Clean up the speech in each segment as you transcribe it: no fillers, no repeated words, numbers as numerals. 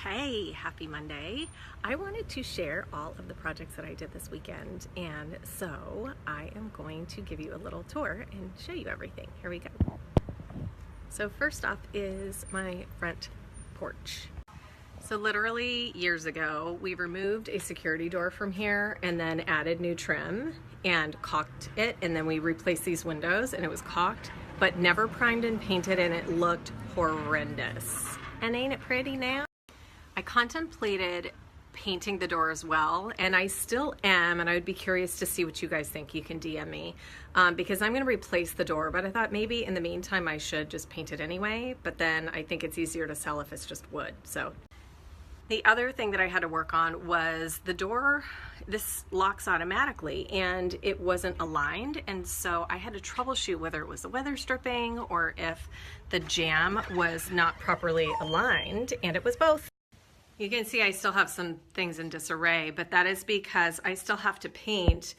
Hey, happy Monday. I wanted to share all of the projects that I did this weekend, and so I am going to give you a little tour and show you everything. Here we go. So first off is my front porch. So literally years ago, we removed a security door from here and then added new trim and caulked it, and then we replaced these windows and it was caulked, but never primed and painted, and it looked horrendous. And ain't it pretty now? I contemplated painting the door as well, and I still am, and I would be curious to see what you guys think. You can DM me because I'm going to replace the door, but I thought maybe in the meantime I should just paint it anyway, but then I think it's easier to sell if it's just wood. So the other thing that I had to work on was the door. This locks automatically and it wasn't aligned, and so I had to troubleshoot whether it was the weather stripping or if the jamb was not properly aligned, and it was both. You can see I still have some things in disarray, but that is because I still have to paint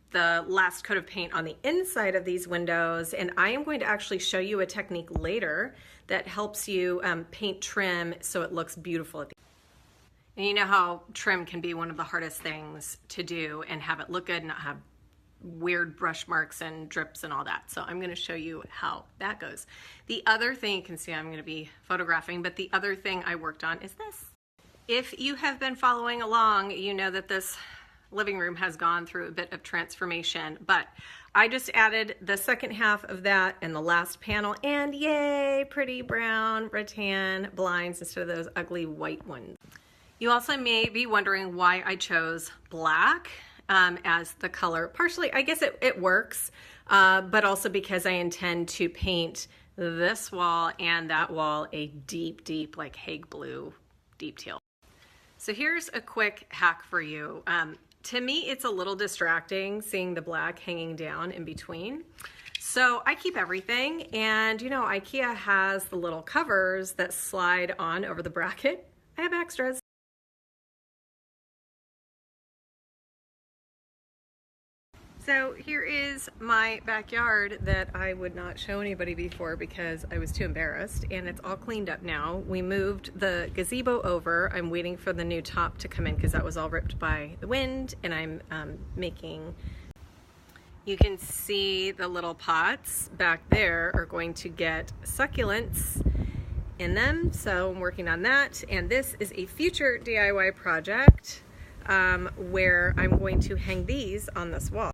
the last coat of paint on the inside of these windows, and I am going to actually show you a technique later that helps you paint trim so it looks beautiful at the end. And you know how trim can be one of the hardest things to do and have it look good and not have weird brush marks and drips and all that. So I'm going to show you how that goes. The other thing, you can see I'm going to be photographing, but the other thing I worked on is this. If you have been following along, you know that this living room has gone through a bit of transformation, but I just added the second half of that and the last panel, and yay, pretty brown rattan blinds instead of those ugly white ones. You also may be wondering why I chose black as the color. Partially, I guess it works, but also because I intend to paint this wall and that wall a deep, like Hague blue, deep teal. So here's a quick hack for you. To me, it's a little distracting seeing the black hanging down in between. So I keep everything, and you know, IKEA has the little covers that slide on over the bracket. I have extras. So here is my backyard that I would not show anybody before because I was too embarrassed, and it's all cleaned up now. We moved the gazebo over. I'm waiting for the new top to come in because that was all ripped by the wind, and I'm making, you can see the little pots back there are going to get succulents in them, so I'm working on that. And this is a future DIY project where I'm going to hang these on this wall.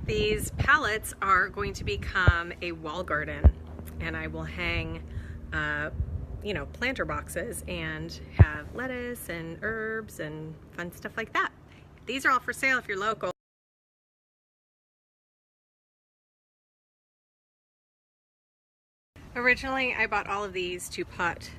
These pallets are going to become a wall garden, and I will hang, you know, planter boxes and have lettuce and herbs and fun stuff like that. These are all for sale if you're local. Originally, I bought all of these to pot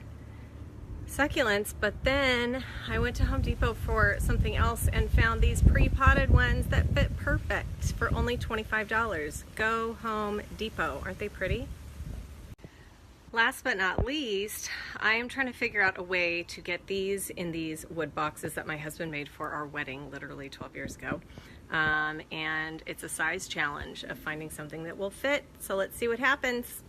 succulents, but then I went to Home Depot for something else and found these pre-potted ones that fit perfect for only $25. Go Home Depot. Aren't they pretty? Last but not least, I am trying to figure out a way to get these in these wood boxes that my husband made for our wedding literally 12 years ago. And it's a size challenge of finding something that will fit. So let's see what happens.